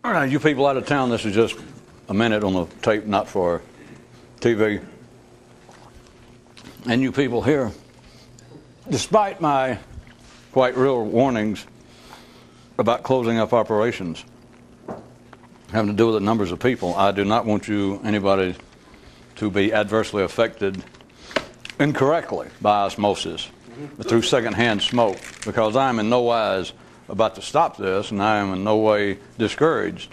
All right, you people out of town, this is just a minute on the tape, not for TV. And you people here, despite my quite real warnings about closing up operations having to do with the numbers of people, I do not want anybody to be adversely affected incorrectly by osmosis through secondhand smoke, because I am in no wise about to stop this, and I am in no way discouraged.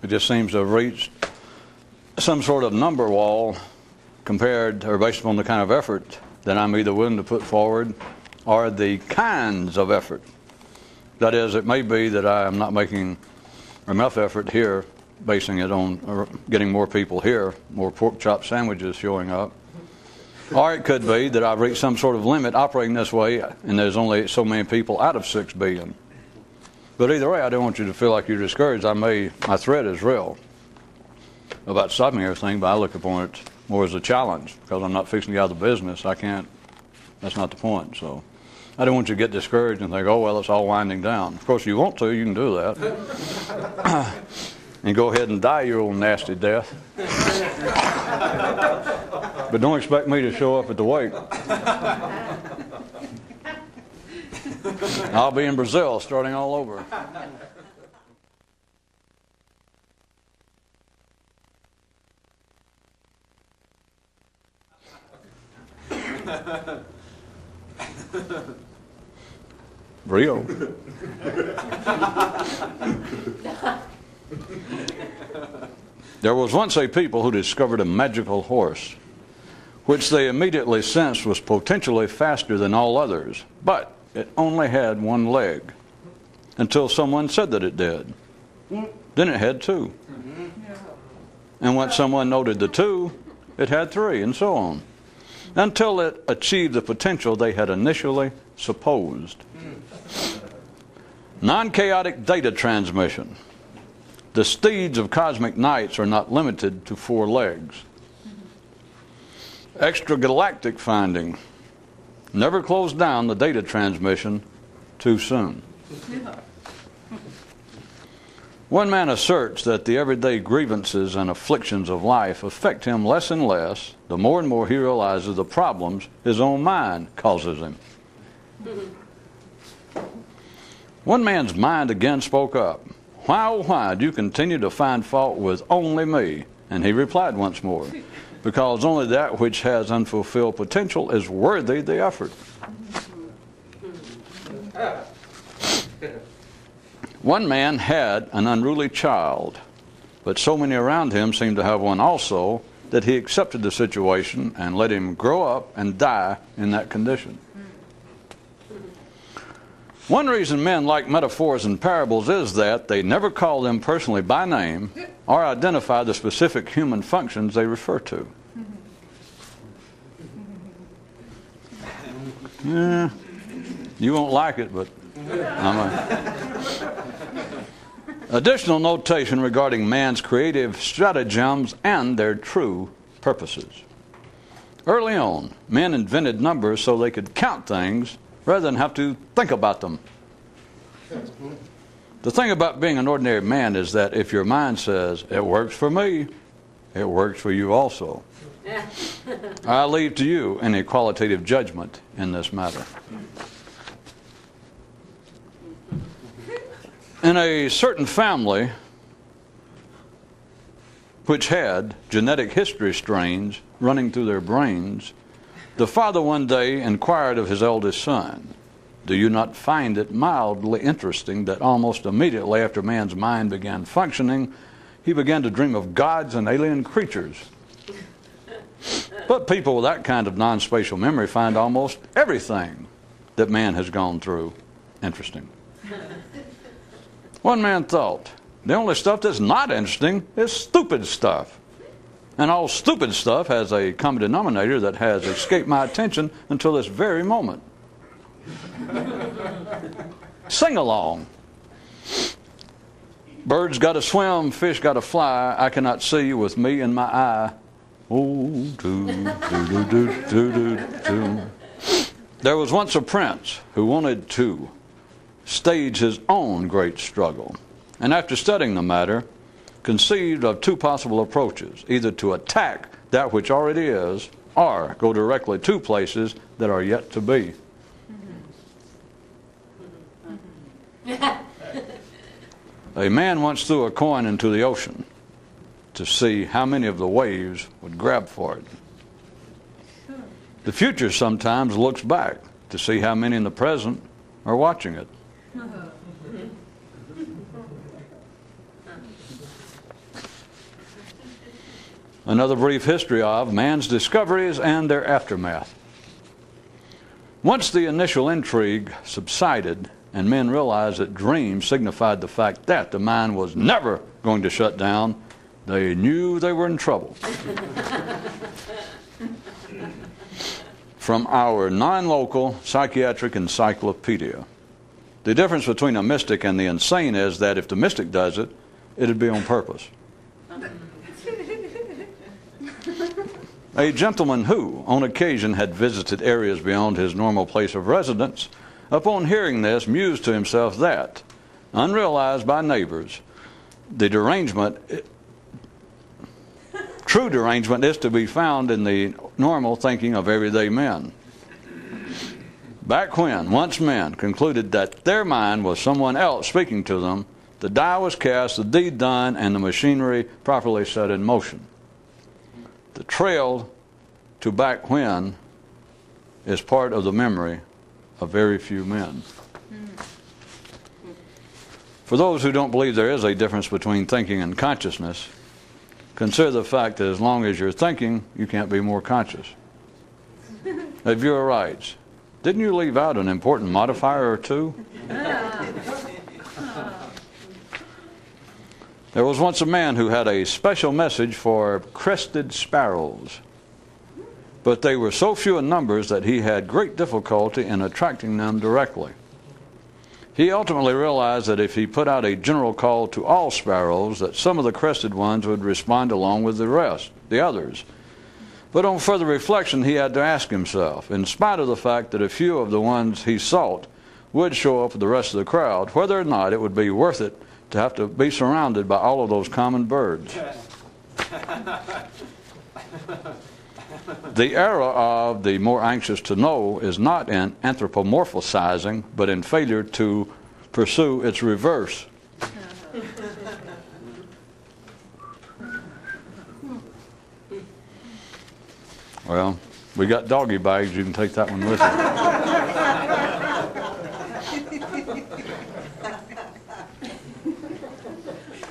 It just seems to have reached some sort of number wall compared or based upon the kind of effort that I'm either willing to put forward or the kinds of effort. That is, it may be that I am not making enough effort here, basing it on getting more people here, more pork chop sandwiches showing up. Or it could be that I've reached some sort of limit operating this way, and there's only so many people out of 6 billion. But either way, I don't want you to feel like you're discouraged. My threat is real about stopping everything, but I look upon it more as a challenge, because I'm not fixing to get out of the business. I can't. That's not the point. So I don't want you to get discouraged and think, oh, well, it's all winding down. Of course, you want to. You can do that. And go ahead and die your old nasty death. But don't expect me to show up at the wake. I'll be in Brazil starting all over. Rio. There was once a people who discovered a magical horse, which they immediately sensed was potentially faster than all others, but it only had one leg, until someone said that it did. Then it had 2. And once someone noted the 2, it had 3, and so on, until it achieved the potential they had initially supposed. Non-chaotic data transmission. The steeds of cosmic knights are not limited to 4 legs. Extragalactic finding. Never close down the data transmission too soon. One man asserts that the everyday grievances and afflictions of life affect him less and less the more and more he realizes the problems his own mind causes him. One man's mind again spoke up. Why, oh why, do you continue to find fault with only me? And he replied once more, because only that which has unfulfilled potential is worthy the effort. One man had an unruly child, but so many around him seemed to have one also that he accepted the situation and let him grow up and die in that condition. One reason men like metaphors and parables is that they never call them personally by name or identify the specific human functions they refer to. Yeah, you won't like it, but additional notation regarding man's creative stratagems and their true purposes. Early on, men invented numbers so they could count things rather than have to think about them. The thing about being an ordinary man is that if your mind says, it works for me, it works for you also. I leave to you any qualitative judgment in this matter. In a certain family which had genetic history strains running through their brains, the father one day inquired of his eldest son, do you not find it mildly interesting that almost immediately after man's mind began functioning, he began to dream of gods and alien creatures? But people with that kind of non-spatial memory find almost everything that man has gone through interesting. One man thought, the only stuff that's not interesting is stupid stuff. And all stupid stuff has a common denominator that has escaped my attention until this very moment. Sing along. Birds got to swim, fish got to fly. I cannot see with me in my eye. Oh, do, do, do, do, do, do. There was once a prince who wanted to stage his own great struggle. and after studying the matter, conceived of two possible approaches, either to attack that which already is, or go directly to places that are yet to be. A man once threw a coin into the ocean to see how many of the waves would grab for it. The future sometimes looks back to see how many in the present are watching it. Another brief history of man's discoveries and their aftermath. Once the initial intrigue subsided and men realized that dreams signified the fact that the mind was never going to shut down, they knew they were in trouble. From our non-local psychiatric encyclopedia. The difference between a mystic and the insane is that if the mystic does it, it'd be on purpose. A gentleman who, on occasion, had visited areas beyond his normal place of residence, upon hearing this, mused to himself that, unrealized by neighbors, the true derangement is to be found in the normal thinking of everyday men. Back when, once men concluded that their mind was someone else speaking to them, the die was cast, the deed done, and the machinery properly set in motion. The trail to back when is part of the memory of very few men. For those who don't believe there is a difference between thinking and consciousness, consider the fact that as long as you're thinking, you can't be more conscious. If you're right, didn't you leave out an important modifier or two? There was once a man who had a special message for crested sparrows, but they were so few in numbers that he had great difficulty in attracting them directly. He ultimately realized that if he put out a general call to all sparrows, that some of the crested ones would respond along with the others. But on further reflection, he had to ask himself, in spite of the fact that a few of the ones he sought would show up with the rest of the crowd, whether or not it would be worth it to have to be surrounded by all of those common birds. The era of the more anxious to know is not in anthropomorphizing, but in failure to pursue its reverse. Well, we got doggy bags. You can take that one with you.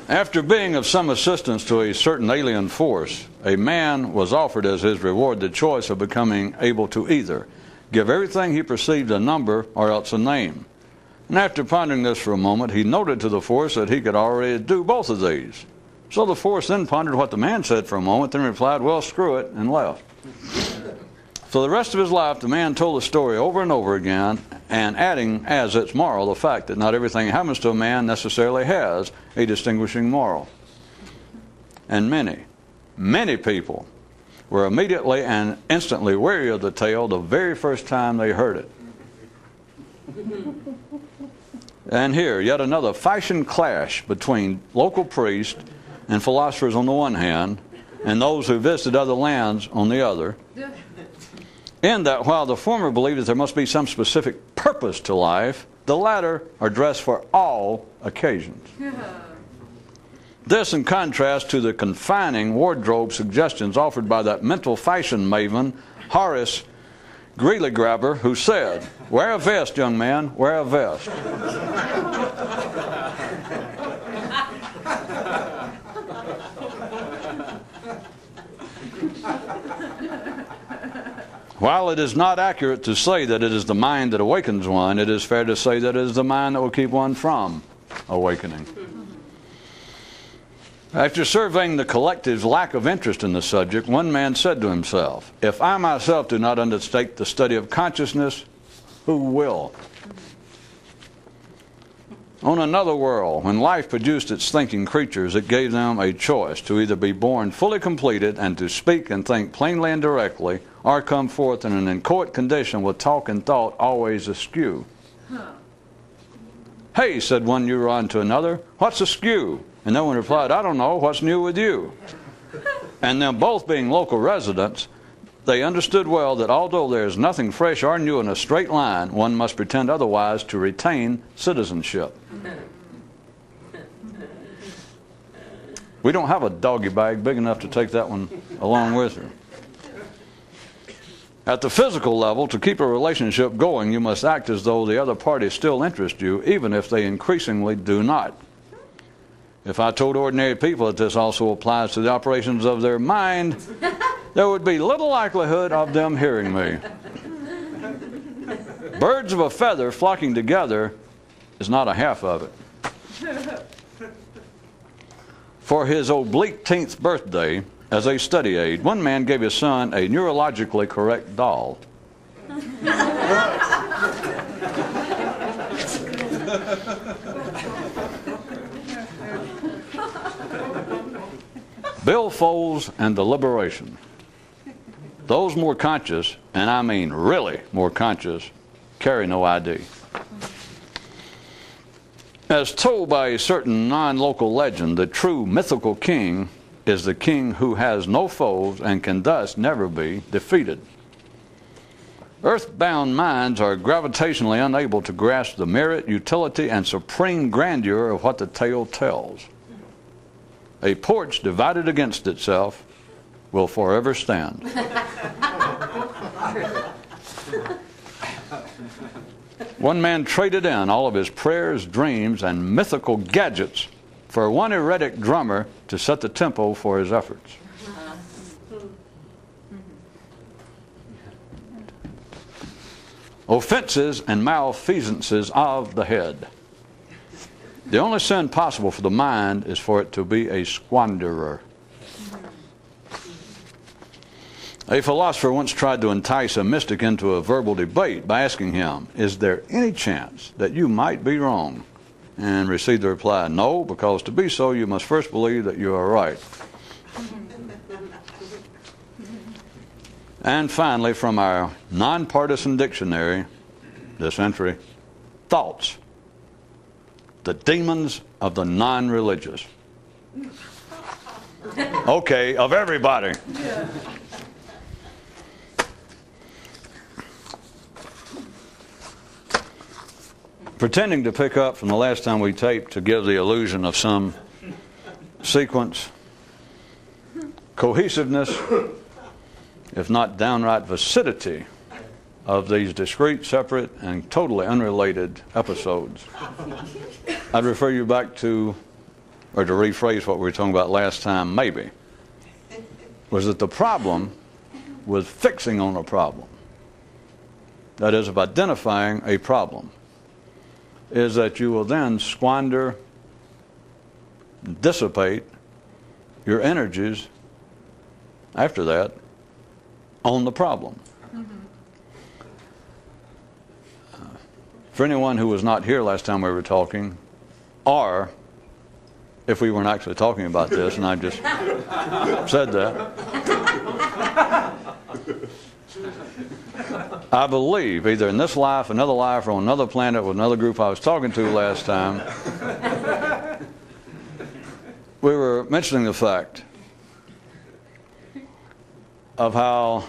After being of some assistance to a certain alien force, a man was offered as his reward the choice of becoming able to either give everything he perceived a number or else a name. And after pondering this for a moment, he noted to the force that he could already do both of these. So the force then pondered what the man said for a moment, then replied, "Well, screw it," and left. For the rest of his life, the man told the story over and over again, and adding as its moral the fact that not everything that happens to a man necessarily has a distinguishing moral. And many people were immediately and instantly weary of the tale the very first time they heard it. And here, yet another fashion clash between local priests and philosophers on the one hand, and those who visited other lands on the other, in that while the former believe that there must be some specific purpose to life, the latter are dressed for all occasions. This in contrast to the confining wardrobe suggestions offered by that mental fashion maven, Horace Greeley-Grabber, who said, "Wear a vest, young man, wear a vest." While it is not accurate to say that it is the mind that awakens one, it is fair to say that it is the mind that will keep one from awakening. After surveying the collective's lack of interest in the subject, one man said to himself, "If I myself do not undertake the study of consciousness, who will?" On another world, when life produced its thinking creatures, it gave them a choice to either be born fully completed and to speak and think plainly and directly, or come forth in an inchoate condition with talk and thought always askew. "Hey," said one neuron to another, "what's askew?" And no one replied, "I don't know, what's new with you?" And them both being local residents, they understood well that although there is nothing fresh or new in a straight line, one must pretend otherwise to retain citizenship. We don't have a doggy bag big enough to take that one along with her. At the physical level, to keep a relationship going, you must act as though the other party still interests you, even if they increasingly do not. If I told ordinary people that this also applies to the operations of their mind, there would be little likelihood of them hearing me. Birds of a feather flocking together is not a half of it. For his oblique-teenth birthday, as a study aid, one man gave his son a neurologically correct doll. Billfolds and the liberation. Those more conscious, and I mean really more conscious, carry no ID. As told by a certain non-local legend, the true mythical king is the king who has no foes and can thus never be defeated. Earthbound minds are gravitationally unable to grasp the merit, utility, and supreme grandeur of what the tale tells. A porch divided against itself will forever stand. One man traded in all of his prayers, dreams, and mythical gadgets for one erratic drummer to set the tempo for his efforts. Offenses and malfeasances of the head. The only sin possible for the mind is for it to be a squanderer. A philosopher once tried to entice a mystic into a verbal debate by asking him, "Is there any chance that you might be wrong?" And received the reply, "No, because to be so you must first believe that you are right." And finally, from our nonpartisan dictionary, this entry, thoughts, the demons of the non-religious. Okay, of everybody. Pretending to pick up from the last time we taped to give the illusion of some sequence, cohesiveness, if not downright vacidity, of these discrete, separate, and totally unrelated episodes. I'd refer you back to, or to rephrase what we were talking about last time, maybe, was that the problem was fixing on a problem. That is, of identifying a problem, is that you will then squander, dissipate your energies after that on the problem. For anyone who was not here last time we were talking, or if we weren't actually talking about this and I just said that, I believe either in this life, another life, or on another planet with another group I was talking to last time, we were mentioning the fact of how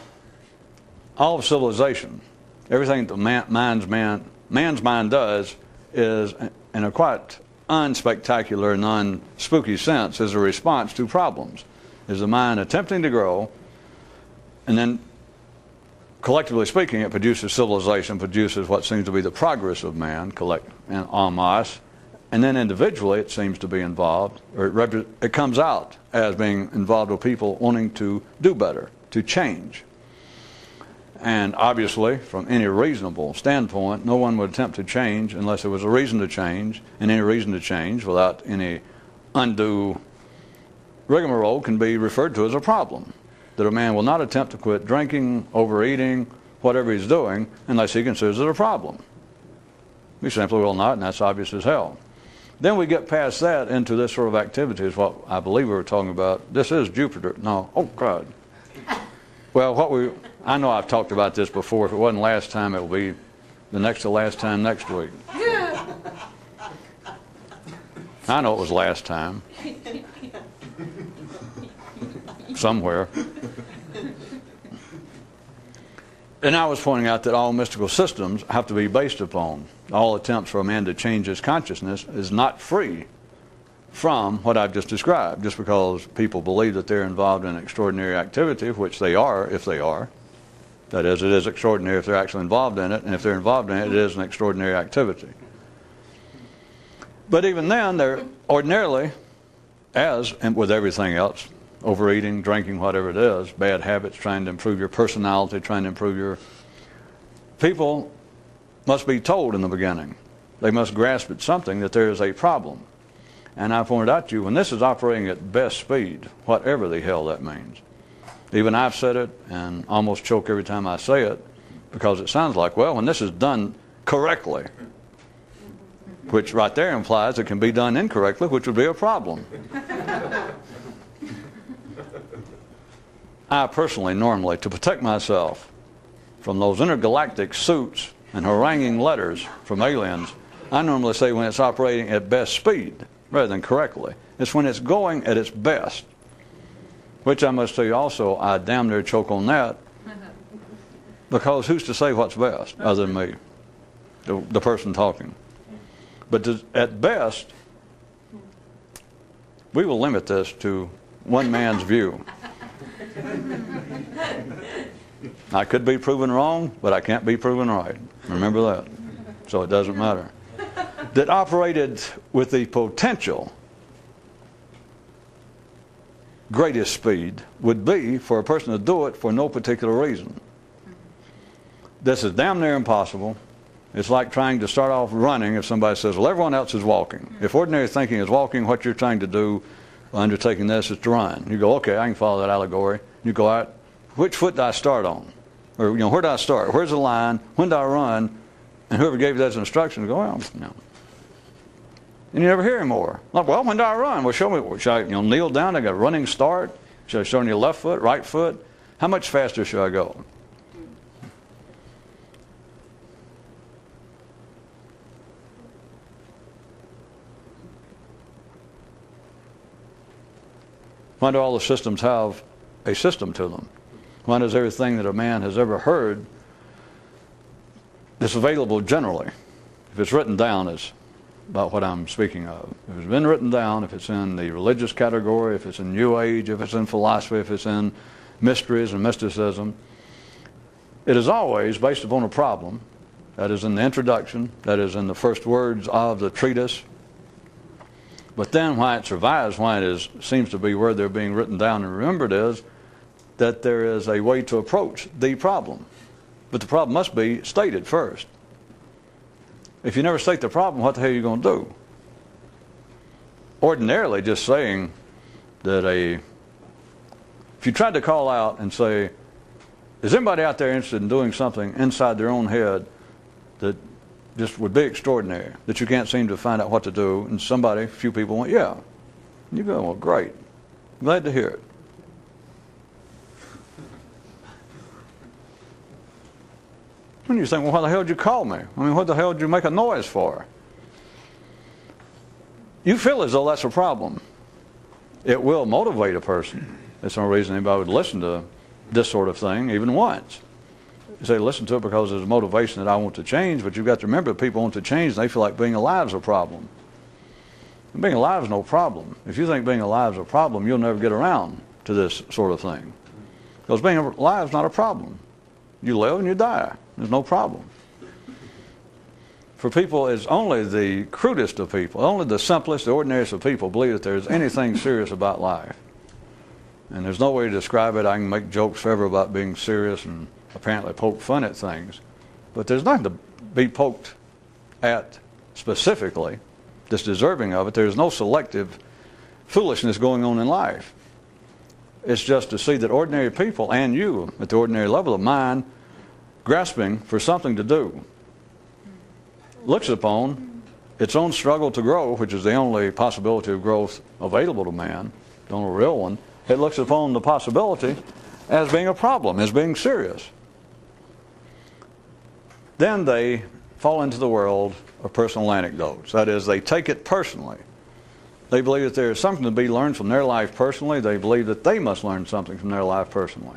all of civilization, everything that man's mind does is, in a quite unspectacular, non-spooky sense, is a response to problems. Is the mind attempting to grow, and then collectively speaking, it produces civilization, produces what seems to be the progress of man, and en masse, and then individually it seems to be involved, or it comes out as being involved with people wanting to do better, to change. And obviously, from any reasonable standpoint, no one would attempt to change unless there was a reason to change, and any reason to change without any undue rigmarole can be referred to as a problem. That a man will not attempt to quit drinking, overeating, whatever he's doing, unless he considers it a problem. He simply will not, and that's obvious as hell. Then we get past that into this sort of activity, is what I believe we were talking about. This is Jupiter. No, oh God. Well, I know I've talked about this before. If it wasn't last time, it will be the next to last time next week. I know it was last time. Somewhere. And I was pointing out that all mystical systems have to be based upon. All attempts for a man to change his consciousness is not free from what I've just described. Just because people believe that they're involved in extraordinary activity, which they are, if they are. That is, it is extraordinary if they're actually involved in it, and if they're involved in it, it is an extraordinary activity. But even then, they're ordinarily, as and with everything else, overeating, drinking, whatever it is, bad habits, trying to improve your personality, trying to improve your... People must be told in the beginning. They must grasp at something that there is a problem. And I pointed out to you, when this is operating at best speed, whatever the hell that means. Even I've said it and almost choke every time I say it, because it sounds like, well, when this is done correctly, which right there implies it can be done incorrectly, which would be a problem. I personally, normally, to protect myself from those intergalactic suits and haranguing letters from aliens, I normally say when it's operating at best speed rather than correctly. It's when it's going at its best. Which I must tell you also, I damn near choke on that, because who's to say what's best other than me, the person talking. But at best, we will limit this to one man's view. I could be proven wrong, but I can't be proven right. Remember that. So it doesn't matter. That operated with the potential greatest speed would be for a person to do it for no particular reason. This is damn near impossible. It's like trying to start off running if somebody says, well, everyone else is walking. If ordinary thinking is walking, what you're trying to do by undertaking this is to run. You go, okay, I can follow that allegory. You go out, which foot do I start on? Or, where do I start? Where's the line? When do I run? And whoever gave you those instructions go, well, no. And you never hear him more. Like, well, when do I run? Well, show me. Should I kneel down? I got a running start? Should I start on your left foot, right foot? How much faster should I go? Why do all the systems have a system to them? Why does everything that a man has ever heard that's available generally, if it's written down, is about what I'm speaking of. If it's been written down, if it's in the religious category, if it's in New Age, if it's in philosophy, if it's in mysteries and mysticism, it is always based upon a problem. That is in the introduction, that is in the first words of the treatise. But then why it survives, why it seems to be where they're being written down and remembered, is that there is a way to approach the problem. But the problem must be stated first. If you never state the problem, what the hell are you going to do? Ordinarily, just saying that if you tried to call out and say, is anybody out there interested in doing something inside their own head that just would be extraordinary, that you can't seem to find out what to do, and a few people went, yeah. And you go, well, great. Glad to hear it. And you think, well, why the hell did you call me? I mean, what the hell did you make a noise for? You feel as though that's a problem. It will motivate a person. There's no reason anybody would listen to this sort of thing even once. You say, listen to it because there's a motivation that I want to change, but you've got to remember that people want to change, and they feel like being alive is a problem. And being alive is no problem. If you think being alive is a problem, you'll never get around to this sort of thing. Because being alive is not a problem. You live and you die. There's no problem. For people, it's only the crudest of people, only the simplest, the ordinariest of people believe that there's anything serious about life. And there's no way to describe it. I can make jokes forever about being serious and apparently poke fun at things. But there's nothing to be poked at specifically that's deserving of it. There's no selective foolishness going on in life. It's just to see that ordinary people and you at the ordinary level of mind grasping for something to do looks upon its own struggle to grow, which is the only possibility of growth available to man, the only real one. It looks upon the possibility as being a problem, as being serious. Then they fall into the world of personal anecdotes. That is, they take it personally. They believe that there is something to be learned from their life personally. They believe that they must learn something from their life personally.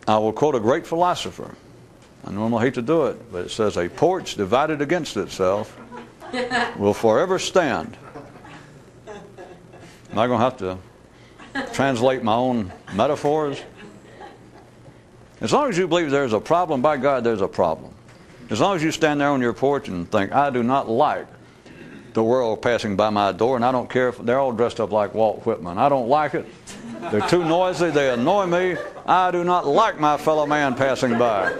I will quote a great philosopher. I normally hate to do it, but it says, a porch divided against itself will forever stand. Am I going to have to translate my own metaphors? As long as you believe there's a problem, by God, there's a problem. As long as you stand there on your porch and think, I do not like the world passing by my door, and I don't care if they're all dressed up like Walt Whitman. I don't like it. They're too noisy. They annoy me. I do not like my fellow man passing by.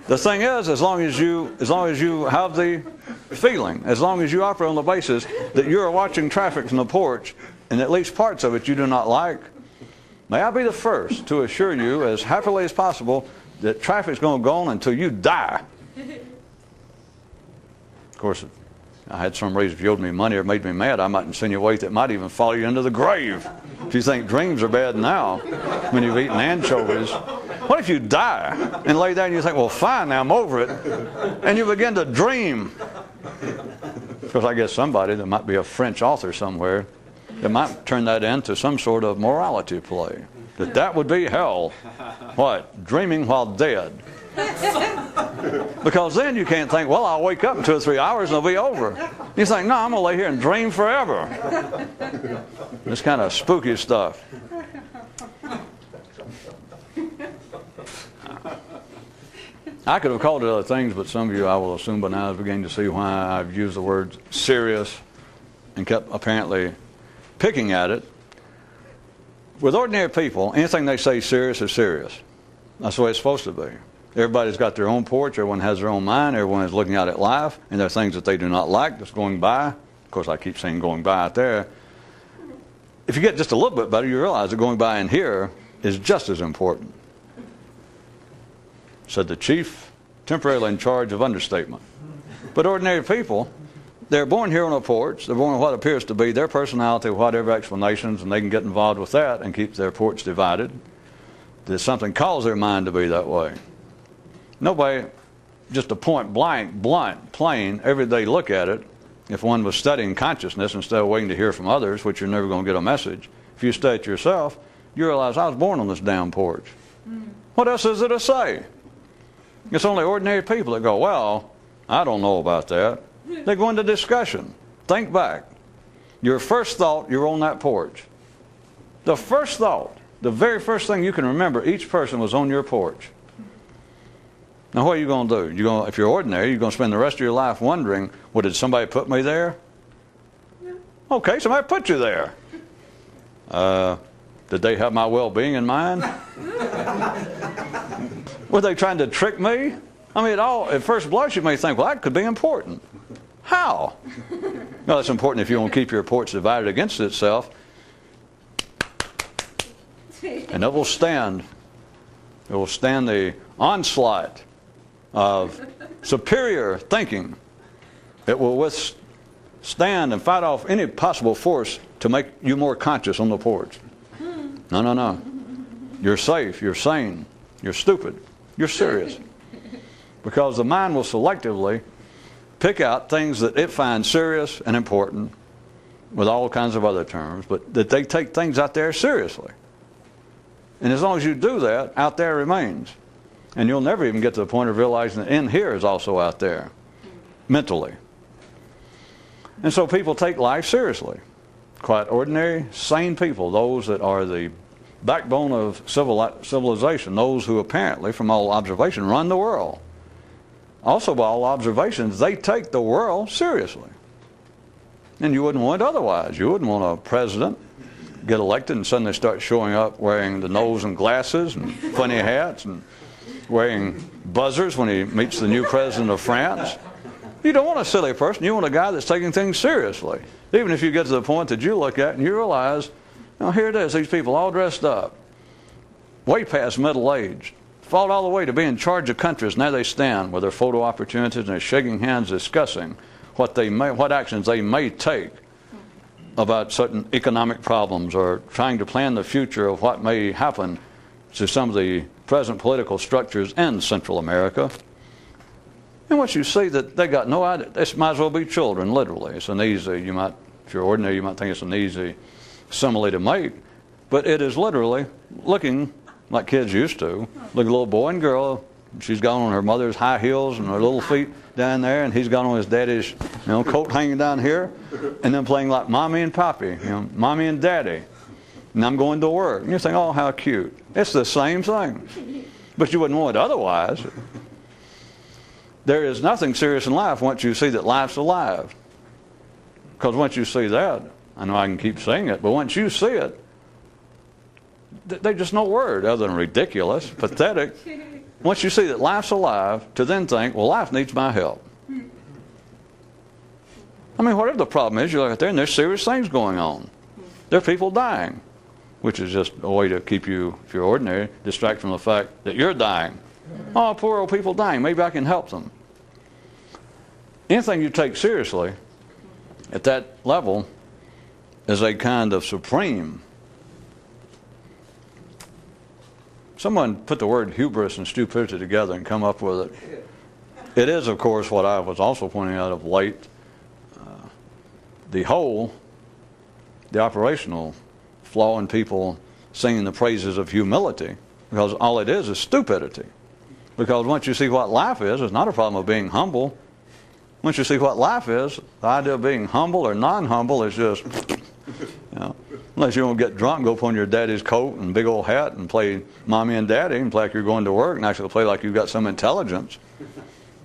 The thing is, as long as you have the feeling, as long as you operate on the basis that you are watching traffic from the porch, and at least parts of it you do not like, may I be the first to assure you, as happily as possible, that traffic's going to go on until you die. Of course, if I had some reason if you owed me money or made me mad, I might insinuate that might even follow you into the grave. If you think dreams are bad now, when you've eaten anchovies, what if you die and lay there and you think, well, fine, now I'm over it, and you begin to dream? Because I guess somebody, there might be a French author somewhere, that might turn that into some sort of morality play. That would be hell. What? Dreaming while dead. Because then you can't think, well, I'll wake up in 2 or 3 hours and it'll be over. You think, no, I'm going to lay here and dream forever. This kind of spooky stuff. I could have called it other things, but some of you, I will assume by now, is beginning to see why I've used the word serious and kept apparently picking at it. With ordinary people, anything they say serious is serious. That's the way it's supposed to be. Everybody's got their own porch, everyone has their own mind, everyone is looking out at life, and there are things that they do not like that's going by. Of course, I keep saying going by out there. If you get just a little bit better, you realize that going by in here is just as important. Said the chief, temporarily in charge of understatement. But ordinary people, they're born here on a porch. They're born with what appears to be their personality, whatever explanations, and they can get involved with that and keep their porch divided. There's something calls their mind to be that way. Nobody, just a point blank, blunt, plain, everyday look at it. If one was studying consciousness instead of waiting to hear from others, which you're never going to get a message, if you study it yourself, you realize I was born on this damn porch. What else is there to say? It's only ordinary people that go, well, I don't know about that. They go into discussion. Think back. Your first thought, you're on that porch. The first thought, the very first thing you can remember, each person was on your porch. Now what are you going to do? If you're ordinary, you're going to spend the rest of your life wondering, well, did somebody put me there? Okay, somebody put you there. Did they have my well-being in mind? Were they trying to trick me? I mean, at first blush, you may think, well, that could be important. How? Well, it's important if you want to keep your porch divided against itself. And it will stand. It will stand the onslaught of superior thinking. It will withstand and fight off any possible force to make you more conscious on the porch. No, no, no. You're safe. You're sane. You're stupid. You're serious. Because the mind will selectively pick out things that it finds serious and important, with all kinds of other terms, but that they take things out there seriously. And as long as you do that, out there remains. And you'll never even get to the point of realizing that in here is also out there, mentally. And so people take life seriously. Quite ordinary, sane people, those that are the backbone of civilization, those who apparently, from all observation, run the world. Also, by all observations, they take the world seriously. And you wouldn't want it otherwise. You wouldn't want a president get elected and suddenly start showing up wearing the nose and glasses and funny hats and wearing buzzers when he meets the new president of France. You don't want a silly person. You want a guy that's taking things seriously. Even if you get to the point that you look at and you realize, now here it is, these people all dressed up, way past middle age, fought all the way to be in charge of countries. Now they stand with their photo opportunities and they're shaking hands discussing what actions they may take about certain economic problems or trying to plan the future of what may happen to some of the present political structures in Central America. And once you see that they got no idea, this might as well be children, literally. It's an easy, if you're ordinary, you might think it's an easy simile to make. But it is literally looking like kids used to. Look at a little boy and girl. She's got on her mother's high heels and her little feet down there, and he's got on his daddy's coat hanging down here, and then playing like mommy and poppy, mommy and daddy. And I'm going to work. And you think, oh, how cute. It's the same thing. But you wouldn't want it otherwise. There is nothing serious in life once you see that life's alive. Because once you see that, I know I can keep saying it, but once you see it, there's just no word other than ridiculous, pathetic. Once you see that life's alive, to then think, well, life needs my help. I mean, whatever the problem is, you look out there and there's serious things going on. There are people dying, which is just a way to keep you, if you're ordinary, distract from the fact that you're dying. Oh, poor old people dying. Maybe I can help them. Anything you take seriously at that level is a kind of supreme. Someone put the word hubris and stupidity together and come up with it. It is, of course, what I was also pointing out of late. The operational flaw in people singing the praises of humility, because all it is stupidity. Because once you see what life is, it's not a problem of being humble. Once you see what life is, the idea of being humble or non-humble is just, unless you don't get drunk, go put on your daddy's coat and big old hat and play mommy and daddy and play like you're going to work and actually play like you've got some intelligence.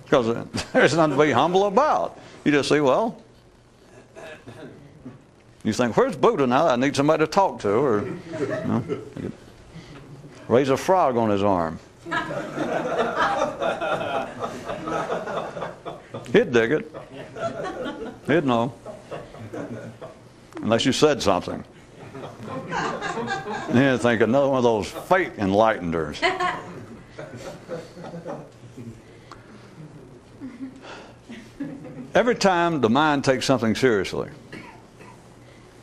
Because there's nothing to be humble about. You just say, well, you think, where's Buddha now? I need somebody to talk to. Or raise a frog on his arm. He'd dig it. He'd know. Unless you said something. And he'd think another one of those fake enlighteners. Every time the mind takes something seriously,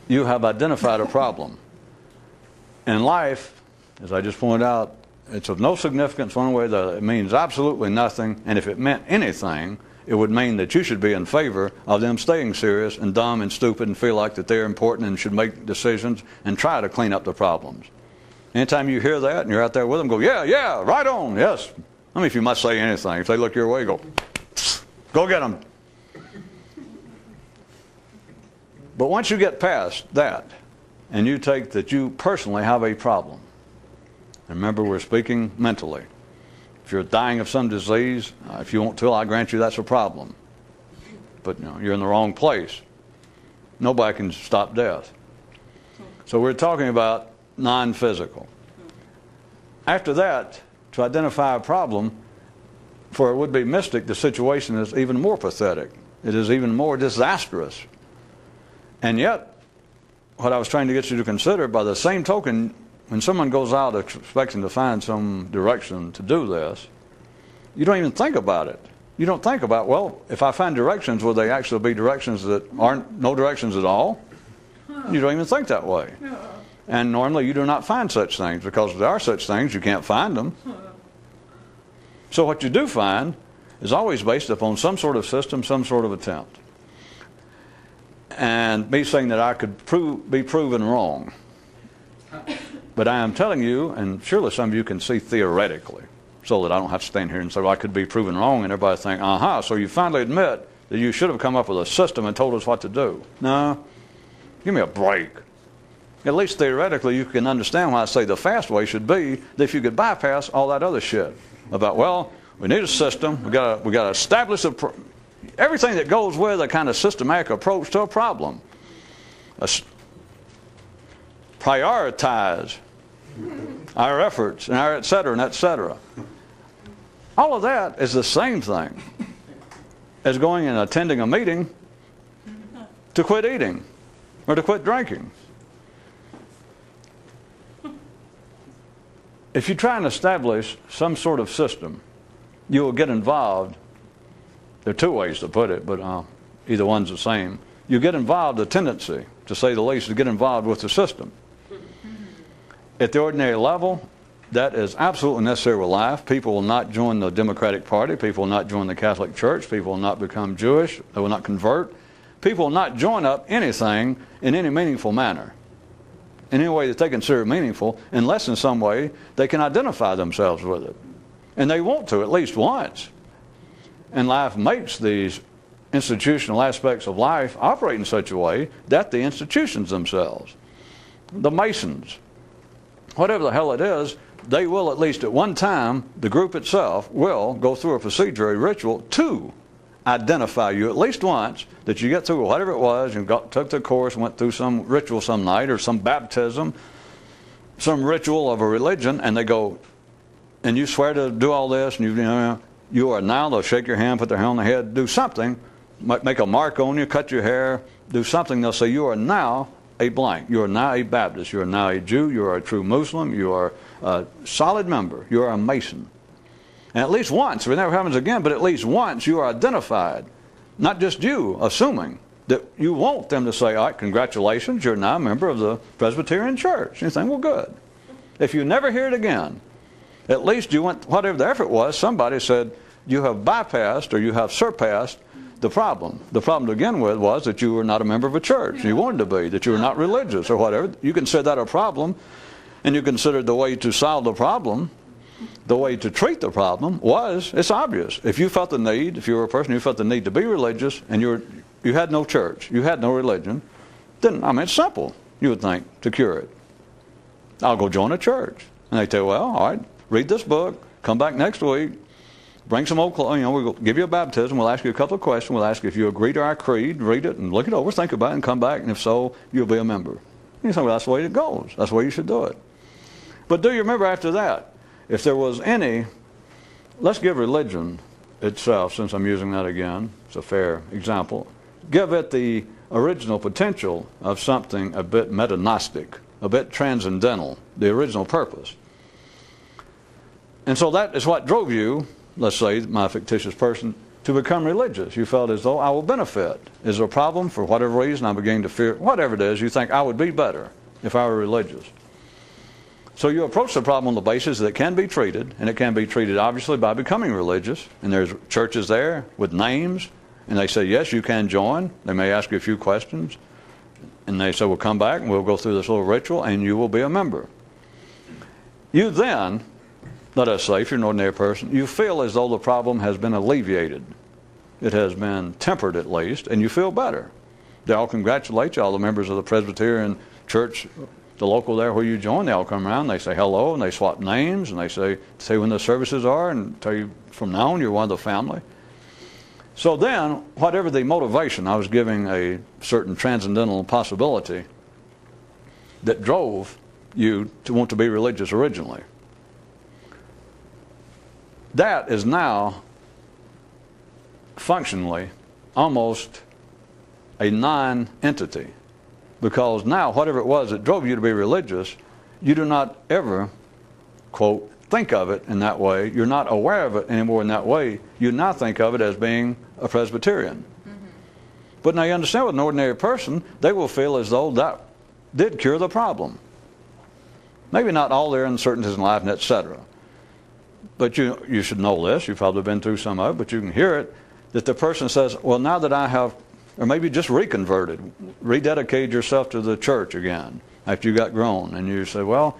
you have identified a problem. In life, as I just pointed out, it's of no significance one way or the other. It means absolutely nothing, and if it meant anything, it would mean that you should be in favor of them staying serious and dumb and stupid and feel like that they're important and should make decisions and try to clean up the problems. Anytime you hear that and you're out there with them, go, yeah, right on, yes. I mean, if you must say anything, if they look your way, go get them. But once you get past that and you take that you personally have a problem, and remember we're speaking mentally. If you're dying of some disease, if you want to, I grant you that's a problem. But you're in the wrong place. Nobody can stop death. So we're talking about non-physical. After that, to identify a problem, for a would-be mystic, the situation is even more pathetic. It is even more disastrous. And yet, what I was trying to get you to consider, by the same token, when someone goes out expecting to find some direction to do this, you don't even think about it. You don't think about, well, if I find directions, will they actually be directions that aren't no directions at all? You don't even think that way. And normally you do not find such things, because if there are such things, you can't find them. So what you do find is always based upon some sort of system, some sort of attempt. And me saying that I could be proven wrong. But I am telling you, and surely some of you can see theoretically, so that I don't have to stand here and say, well, I could be proven wrong, and everybody think, so you finally admit that you should have come up with a system and told us what to do. No, give me a break. At least theoretically you can understand why I say the fast way should be that if you could bypass all that other shit about, well, we need a system, we got to establish everything that goes with a kind of systematic approach to a problem. Prioritize our efforts and our et cetera and et cetera. All of that is the same thing as going and attending a meeting to quit eating or to quit drinking. If you try and establish some sort of system, you will get involved. There are two ways to put it, but either one's the same. You get involved, the tendency, to say the least, to get involved with the system. At the ordinary level, That is absolutely necessary with life. People will not join the Democratic Party. People will not join the Catholic Church. People will not become Jewish. They will not convert. People will not join up anything in any meaningful manner, in any way that they consider meaningful, unless in some way they can identify themselves with it. And they want to at least once. And life makes these institutional aspects of life operate in such a way that the institutions themselves, the Masons, whatever the hell it is, they will at least at one time, the group itself will go through a procedure, a ritual to identify you at least once, that you get through whatever it was, you took the course, went through some ritual some night or some baptism, some ritual of a religion, and they go, and you swear to do all this, and you are now, they'll shake your hand, put their hand on the head, do something, make a mark on you, cut your hair, do something, they'll say you are now a blank, you are now a Baptist, you are now a Jew, you are a true Muslim, you are a solid member, you are a Mason. And at least once, if it never happens again, but at least once you are identified. Not just you, assuming that you want them to say, all right, congratulations, you're now a member of the Presbyterian Church. And you think, well, good. If you never hear it again, at least you went, whatever the effort was, somebody said, you have bypassed or you have surpassed the problem. The problem to begin with was that you were not a member of a church. You wanted to be, that you were not religious or whatever. You consider that a problem, and you considered the way to solve the problem, the way to treat the problem was, it's obvious. If you felt the need, if you were a person who felt the need to be religious, and you had no church, you had no religion, then, I mean, it's simple, you would think, to cure it. I'll go join a church. And they tell you, well, all right, read this book, come back next week, bring some old clothes, we'll give you a baptism, we'll ask you a couple of questions, we'll ask you if you agree to our creed, read it, and look it over, think about it, and come back, and if so, you'll be a member. And you say, well, that's the way it goes. That's the way you should do it. But do you remember after that, if there was any, let's give religion itself, since I'm using that again, it's a fair example, give it the original potential of something a bit meta-gnostic, a bit transcendental, the original purpose. And so that is what drove you, let's say, my fictitious person, to become religious. You felt as though I will benefit. Is there a problem? For whatever reason, I'm beginning to fear, whatever it is, you think I would be better if I were religious. So you approach the problem on the basis that it can be treated, and it can be treated obviously by becoming religious. And there's churches there with names, and they say, yes, you can join. They may ask you a few questions, and they say, well, come back, and we'll go through this little ritual, and you will be a member. You then, let us say, if you're an ordinary person, you feel as though the problem has been alleviated. It has been tempered at least, and you feel better. They all congratulate you, all the members of the Presbyterian Church, the local there where you join, they all come around, they say hello, and they swap names, and they say when the services are, and tell you from now on you're one of the family. So then, whatever the motivation, I was giving a certain transcendental possibility that drove you to want to be religious originally. That is now functionally almost a non-entity. Because now, whatever it was that drove you to be religious, you do not ever, quote, think of it in that way. You're not aware of it anymore in that way. You now think of it as being a Presbyterian. Mm-hmm. But now you understand, with an ordinary person, they will feel as though that did cure the problem. Maybe not all their uncertainties in life, and etc. But you should know this. You've probably been through some of it, but you can hear it, that the person says, well, now that I have, or maybe just reconverted, rededicated yourself to the church again after you got grown. And you say, well,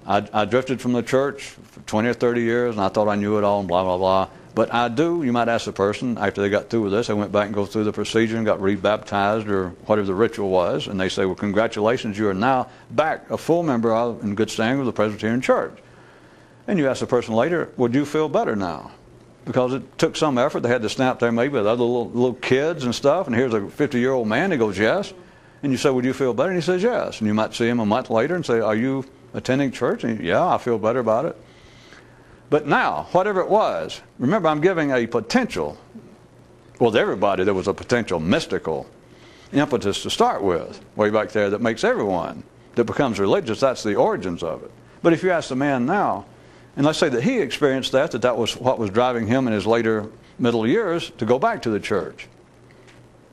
I drifted from the church for 20 or 30 years, and I thought I knew it all, and blah, blah, blah. But I do, you might ask the person, after they got through with this, they went back and go through the procedure and got rebaptized or whatever the ritual was, and they say, well, congratulations, you are now back a full member of, in good standing with the Presbyterian Church. And you ask the person later, would you feel better now? Because it took some effort. They had to snap there maybe with other little kids and stuff, and here's a 50-year-old man. He goes, yes. And you say, would you feel better? And he says, yes. And you might see him a month later and say, are you attending church? And he, yeah, I feel better about it. But now, whatever it was, remember, I'm giving a potential. Well, to everybody, there was a potential mystical impetus to start with, way back there, that makes everyone that becomes religious, that's the origins of it. But if you ask the man now, and let's say that he experienced that was what was driving him in his later middle years to go back to the church.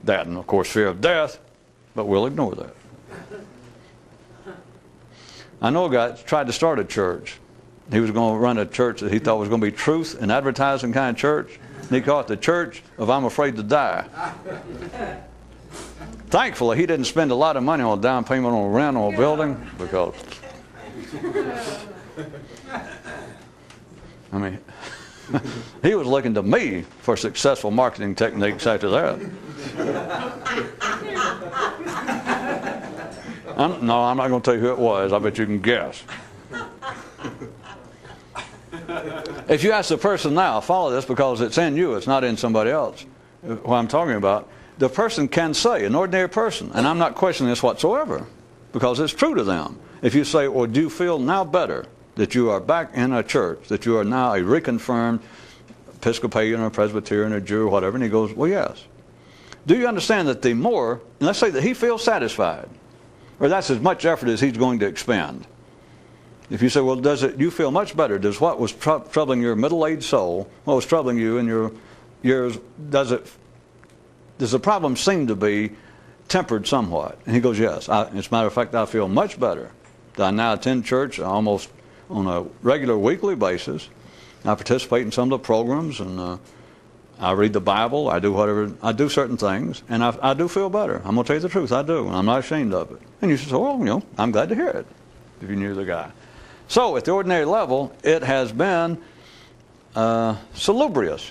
That, and of course, fear of death, but we'll ignore that. I know a guy tried to start a church, he was going to run a church that he thought was going to be truth and advertising kind of church. And he called it the Church of I'm Afraid to Die. Thankfully, he didn't spend a lot of money on a down payment on a rent on a building, because, I mean, he was looking to me for successful marketing techniques after that. No, I'm not going to tell you who it was. I bet you can guess. If you ask the person now, follow this because it's in you, it's not in somebody else, what I'm talking about. The person can say, an ordinary person, and I'm not questioning this whatsoever, because it's true to them. If you say, well, do you feel now better that you are back in a church, that you are now a reconfirmed Episcopalian or Presbyterian or Jew or whatever, and he goes, well, yes. Do you understand that the more, and let's say that he feels satisfied, or that's as much effort as he's going to expend. If you say, well, does it, you feel much better, does what was troubling your middle-aged soul, what was troubling you in your years, does the problem seem to be tempered somewhat? And he goes, yes. As a matter of fact, I feel much better. I now attend church almost on a regular weekly basis. I participate in some of the programs, and I read the Bible. I do whatever. I do certain things, and I do feel better. I'm going to tell you the truth. I do, and I'm not ashamed of it. And you say, well, I'm glad to hear it, if you knew the guy. So at the ordinary level, it has been salubrious.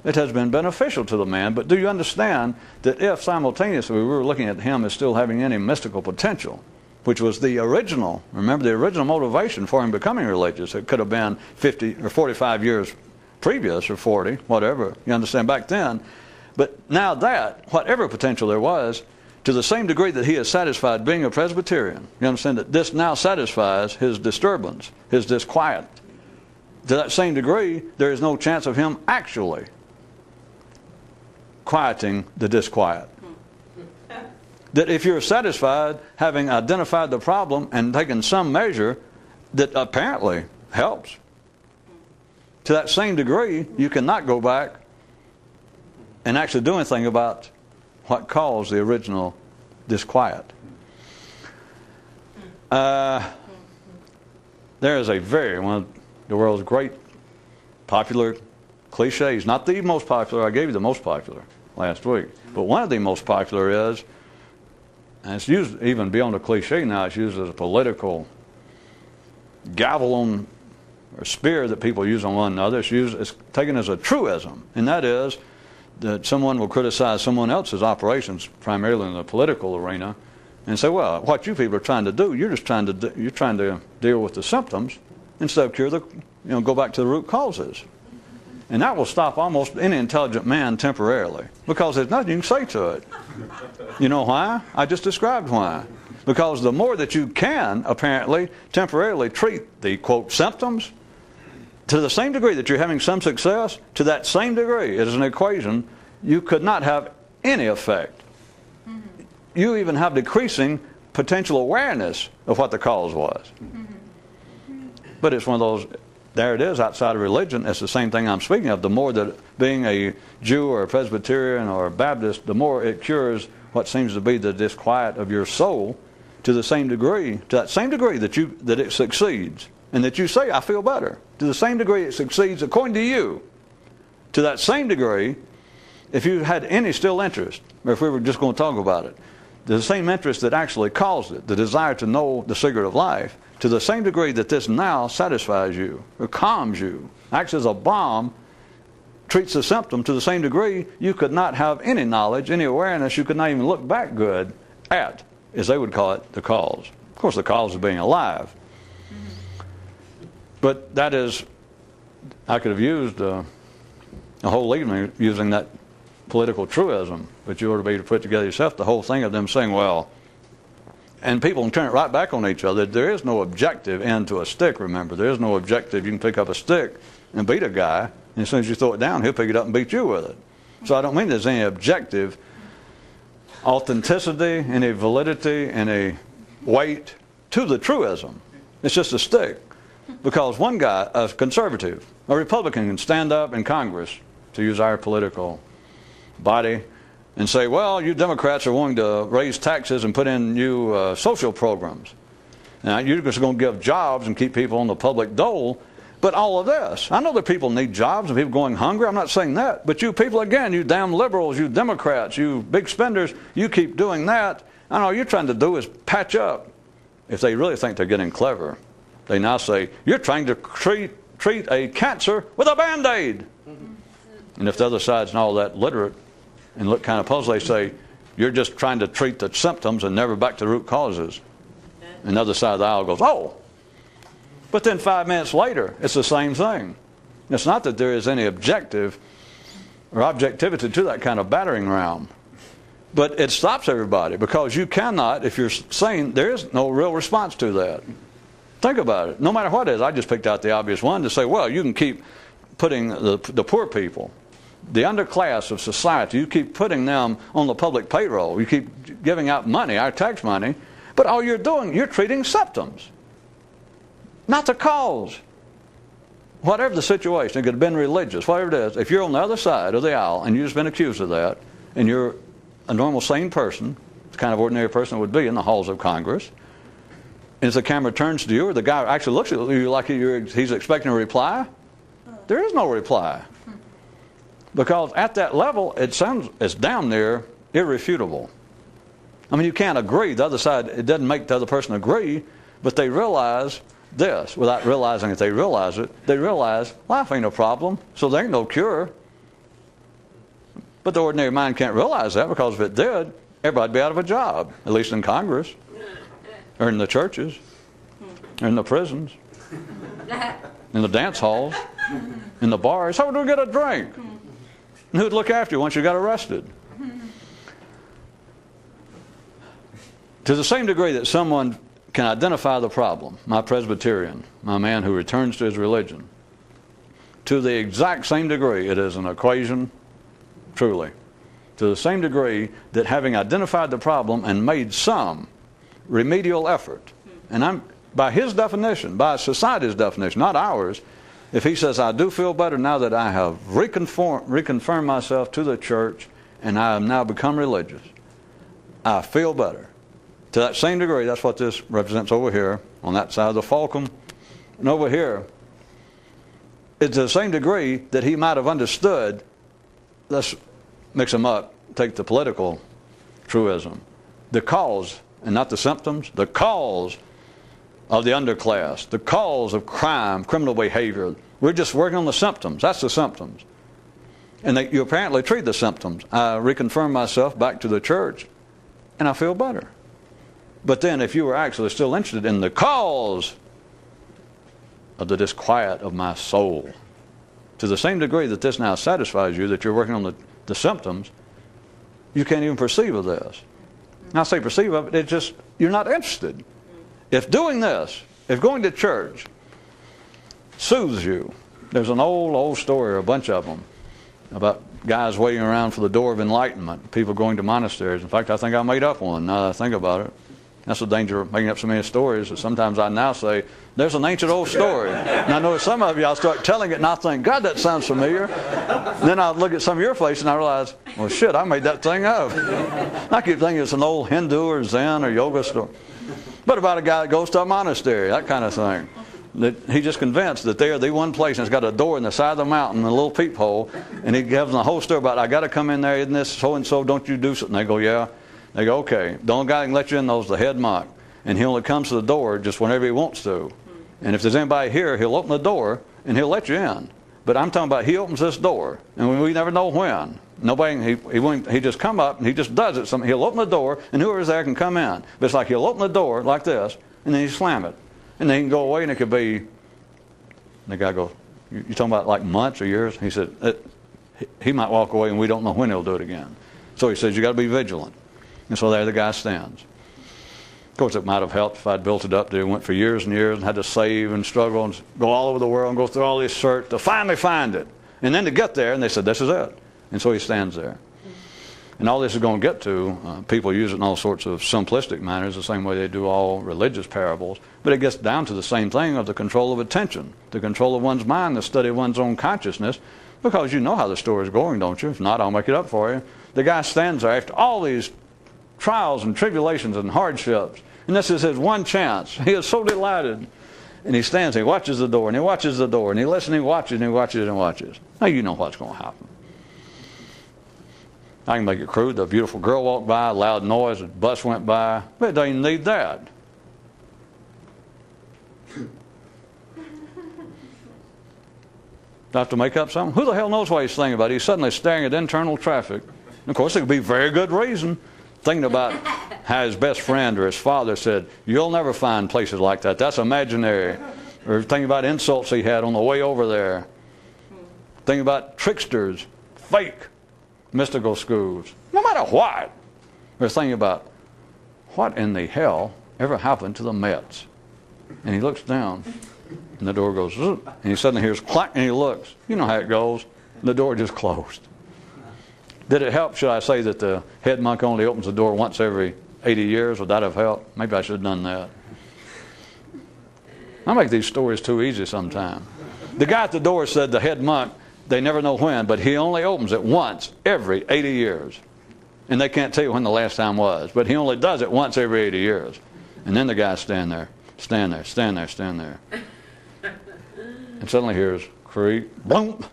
It has been beneficial to the man, but do you understand that if simultaneously we were looking at him as still having any mystical potential, which was the original, remember the original motivation for him becoming religious, it could have been 50 or 45 years previous, or 40, whatever, you understand, back then. But now that, whatever potential there was, to the same degree that he is satisfied being a Presbyterian, you understand that this now satisfies his disturbance, his disquiet. To that same degree, there is no chance of him actually quieting the disquiet. That if you're satisfied, having identified the problem and taken some measure that apparently helps, to that same degree, you cannot go back and actually do anything about what caused the original disquiet. There is one of the world's great popular cliches, not the most popular, I gave you the most popular last week, but one of the most popular is, and it's used even beyond a cliche now, it's used as a political gavel on or spear that people use on one another. It's taken as a truism, and that is that someone will criticize someone else's operations, primarily in the political arena, and say, well, what you people are trying to do, you're trying to deal with the symptoms instead of go back to the root causes. And that will stop almost any intelligent man temporarily, because there's nothing you can say to it. You know why? I just described why. Because the more that you can, apparently, temporarily treat the, quote, symptoms, to the same degree that you're having some success, to that same degree, it is an equation, you could not have any effect. Mm-hmm. You even have decreasing potential awareness of what the cause was. Mm-hmm. But it's one of those, there it is, outside of religion, it's the same thing I'm speaking of. The more that being a Jew or a Presbyterian or a Baptist, the more it cures what seems to be the disquiet of your soul, to the same degree, to that same degree that it succeeds, and that you say, I feel better. To the same degree it succeeds according to you. To that same degree, if you had any still interest, or if we were just going to talk about it, the same interest that actually caused it, the desire to know the secret of life, to the same degree that this now satisfies you, or calms you, acts as a balm, treats the symptom, to the same degree you could not have any knowledge, any awareness, you could not even look back good at, as they would call it, the cause. Of course, the cause is being alive. But that is, I could have used a whole evening using that political truism, but you ought to be to put together yourself the whole thing of them saying, well, and people can turn it right back on each other. There is no objective end to a stick, remember. There is no objective. You can pick up a stick and beat a guy, and as soon as you throw it down, he'll pick it up and beat you with it. So I don't mean there's any objective authenticity, any validity, any weight to the truism. It's just a stick. Because one guy, a conservative, a Republican, can stand up in Congress, to use our political body, and say, well, you Democrats are wanting to raise taxes and put in new social programs. Now, you're just going to give jobs and keep people on the public dole. But all of this, I know that people need jobs and people going hungry. I'm not saying that. But you people, again, you damn liberals, you Democrats, you big spenders, you keep doing that. And all you're trying to do is patch up. If they really think they're getting clever, they now say, you're trying to treat a cancer with a Band-Aid. And if the other side's not all that literate and look kind of puzzled, they say, you're just trying to treat the symptoms and never back to root causes. And the other side of the aisle goes, oh. But then 5 minutes later, it's the same thing. It's not that there is any objective or objectivity to that kind of battering ram. But it stops everybody, because you cannot, if you're saying, there is no real response to that. Think about it. No matter what it is, I just picked out the obvious one to say, well, you can keep putting the poor people, the underclass of society, you keep putting them on the public payroll. You keep giving out money, our tax money, but all you're doing, you're treating symptoms, not the cause. Whatever the situation, it could have been religious, whatever it is, if you're on the other side of the aisle and you've just been accused of that, and you're a normal, sane person, the kind of ordinary person would be in the halls of Congress, and as the camera turns to you, or the guy actually looks at you like he's expecting a reply, there is no reply. Because at that level, it's down there irrefutable. I mean, you can't agree. The other side, it doesn't make the other person agree, but they realize this. Without realizing that they realize it, they realize life ain't a problem, so there ain't no cure. But the ordinary mind can't realize that, because if it did, everybody'd be out of a job, at least in Congress, or in the churches, or in the prisons, in the dance halls, in the bars. How would we get a drink? And who'd look after you once you got arrested? To the same degree that someone can identify the problem, my Presbyterian, my man who returns to his religion, to the exact same degree it is an equation, truly, to the same degree that having identified the problem and made some remedial effort, and by his definition, by society's definition, not ours, if he says, I do feel better now that I have reconfirmed myself to the church and I have now become religious, I feel better. To that same degree, that's what this represents over here, on that side of the fulcrum, and over here, it's to the same degree that he might have understood, let's mix them up, take the political truism, the cause, and not the symptoms, the cause of the underclass, the cause of crime, criminal behavior. We're just working on the symptoms. That's the symptoms. And you apparently treat the symptoms. I reconfirm myself back to the church, and I feel better. But then if you were actually still interested in the cause of the disquiet of my soul, to the same degree that this now satisfies you, that you're working on the symptoms, you can't even perceive of this. And I say perceive of it, it's just, you're not interested. If doing this, if going to church soothes you, there's an old story, or a bunch of them, about guys waiting around for the door of enlightenment, people going to monasteries. In fact, I think I made up one now that I think about it. That's the danger of making up so many stories, that sometimes I now say, there's an ancient old story. And I know some of you, I'll start telling it and I think, God, that sounds familiar. And then I'll look at some of your faces and I realize, well, shit, I made that thing up. I keep thinking it's an old Hindu or Zen or yoga story. But about a guy that goes to a monastery, that kind of thing. That he's just convinced that they're the one place, and it's got a door in the side of the mountain, a little peephole, and he gives them the whole story about, I got to come in there, isn't this so-and-so, don't you do something? They go, yeah. They go, okay. The only guy that can let you in, though, is the head monk. And he only comes to the door just whenever he wants to. And if there's anybody here, he'll open the door, and he'll let you in. But I'm talking about he opens this door, and we never know when. Nobody, he just come up, and he just does it. He'll open the door, and whoever's there can come in. But it's like he'll open the door like this, and then he slam it. And then he can go away, and it could be, the guy goes, you talking about like months or years? He said, he might walk away, and we don't know when he'll do it again. So he says, you got to be vigilant. And so there the guy stands. Of course, it might have helped if I'd built it up there, went for years and years and had to save and struggle and go all over the world and go through all these search to finally find it. And then to get there, and they said, this is it. And so he stands there. And all this is going to get to, people use it in all sorts of simplistic manners, the same way they do all religious parables. But it gets down to the same thing of the control of attention, the control of one's mind, the study of one's own consciousness, because you know how the story is going, don't you? If not, I'll make it up for you. The guy stands there after all these trials and tribulations and hardships, And this is his one chance. He is so delighted. And he stands, he watches the door, and he watches the door, and he listens, and he watches, and he watches, and watches. Now you know what's going to happen. I can make it crude. The beautiful girl walked by, loud noise, a bus went by. But it doesn't need that. Do I have to make up something? Who the hell knows what he's thinking about? He's suddenly staring at internal traffic. And of course, it could be very good reason. Thinking about how his best friend or his father said, "You'll never find places like that. That's imaginary." Or thinking about insults he had on the way over there. Thinking about tricksters, fake mystical schools. No matter what. Or thinking about, what in the hell ever happened to the Mets? And he looks down, and the door goes, zoop, and he suddenly hears clack, and he looks. You know how it goes. The door just closed. Did it help, should I say, that the head monk only opens the door once every 80 years? Would that have helped? Maybe I should have done that. I make these stories too easy sometimes. The guy at the door said the head monk, they never know when, but he only opens it once every 80 years. And they can't tell you when the last time was, but he only does it once every 80 years. And then the guy stand there, and suddenly hears creak, boom,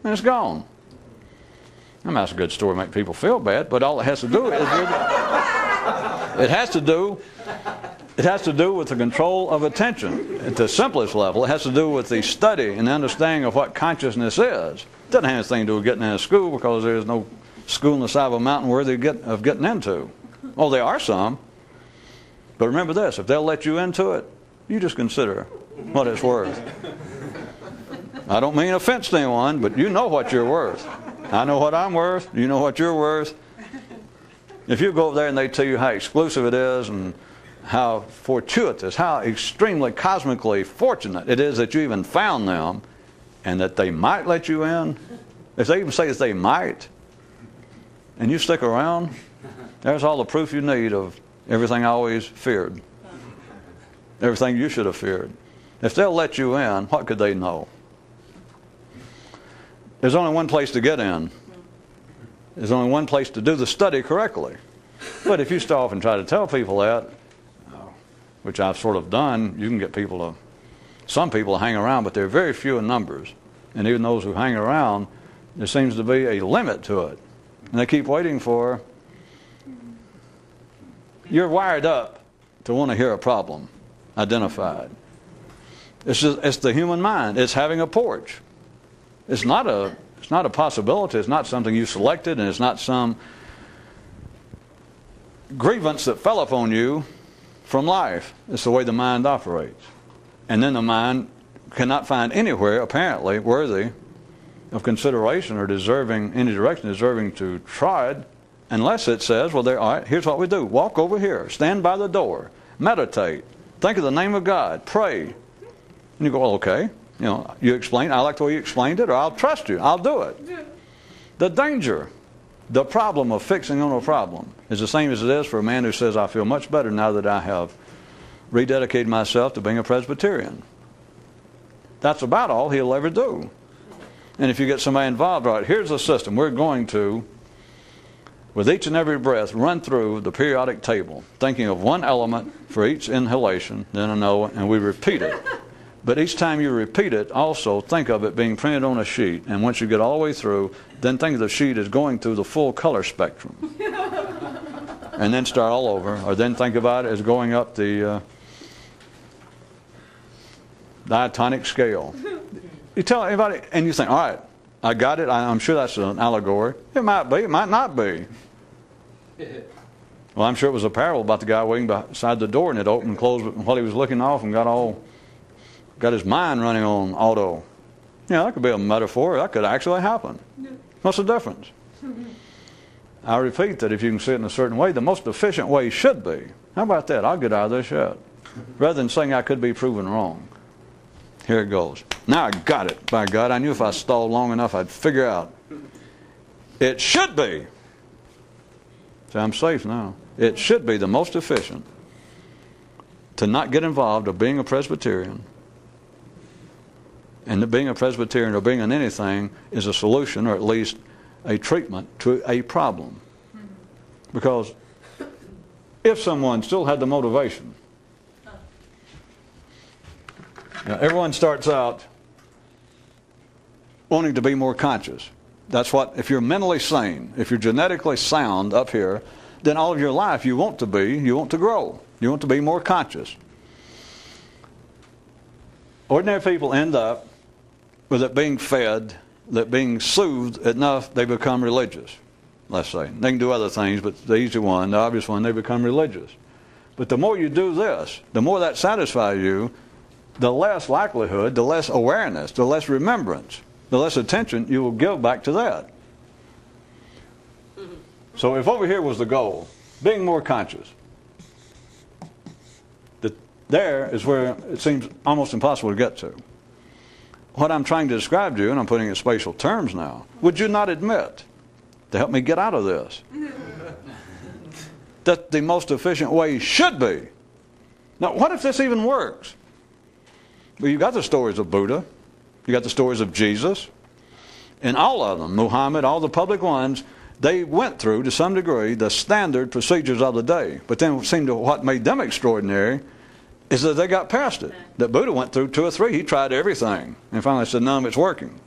and it's gone. I mean, that's a good story to make people feel bad, but all it has to do is it has to do with the control of attention. At the simplest level, it has to do with the study and understanding of what consciousness is. It doesn't have anything to do with getting into school, because there's no school on the side of a mountain worthy of getting into. Oh, there are some. But remember this, if they'll let you into it, you just consider what it's worth. I don't mean offense to anyone, but you know what you're worth. I know what I'm worth. You know what you're worth. If you go over there and they tell you how exclusive it is and how fortuitous, how extremely cosmically fortunate it is that you even found them and that they might let you in, if they even say that they might, and you stick around, there's all the proof you need of everything I always feared. Everything you should have feared. If they'll let you in, what could they know? There's only one place to get in. There's only one place to do the study correctly. But if you start off and try to tell people that, which I've sort of done, you can get some people to hang around, but they're very few in numbers. And even those who hang around, there seems to be a limit to it. And they keep waiting for, you're wired up to want to hear a problem identified. It's the human mind. It's having a porch. It's not a possibility. It's not something you selected, and it's not some grievance that fell upon you from life. It's the way the mind operates. And then the mind cannot find anywhere, apparently, worthy of consideration or deserving any direction, deserving to try it, unless it says, well, all right, here's what we do. Walk over here. Stand by the door. Meditate. Think of the name of God. Pray. And you go, well, okay. You know, you explain. I like the way you explained it, or I'll trust you. I'll do it. The danger, the problem of fixing on a problem is the same as it is for a man who says, I feel much better now that I have rededicated myself to being a Presbyterian. That's about all he'll ever do. And if you get somebody involved, all right, here's the system. We're going to, with each and every breath, run through the periodic table, thinking of one element for each inhalation, then another, and we repeat it. But each time you repeat it, also think of it being printed on a sheet. And once you get all the way through, then think of the sheet as going through the full color spectrum. And then start all over. Or then think about it as going up the diatonic scale. You tell anybody, and you think, all right, I got it. I'm sure that's an allegory. It might be. It might not be. Well, I'm sure it was a parable about the guy waiting beside the door, and it opened and closed while he was looking off and got his mind running on auto. Yeah, that could be a metaphor. That could actually happen. What's the difference? I repeat that if you can see it in a certain way, the most efficient way should be, how about that? I'll get out of this yet. Rather than saying I could be proven wrong. Here it goes. Now I got it. By God, I knew if I stalled long enough, I'd figure out. It should be. See, I'm safe now. It should be the most efficient to not get involved of being a Presbyterian. And being a Presbyterian or being in anything is a solution, or at least a treatment to a problem. Because if someone still had the motivation. Now, everyone starts out wanting to be more conscious. That's what, if you're mentally sane, if you're genetically sound up here, then all of your life you want to grow. You want to be more conscious. Ordinary people end up with it being fed, that being soothed enough, they become religious, let's say. They can do other things, but the easy one, the obvious one, they become religious. But the more you do this, the more that satisfies you, the less likelihood, the less awareness, the less remembrance, the less attention you will give back to that. So if over here was the goal, being more conscious, there is where it seems almost impossible to get to. What I'm trying to describe to you, and I'm putting it in spatial terms now, would you not admit, to help me get out of this, that the most efficient way should be? Now, what if this even works? Well, you got the stories of Buddha, you got the stories of Jesus, and all of them, Muhammad, all the public ones, they went through, to some degree, the standard procedures of the day. But then it seemed to what made them extraordinary is that they got past it. That Buddha went through 2 or 3. He tried everything. And finally said, none of it's working.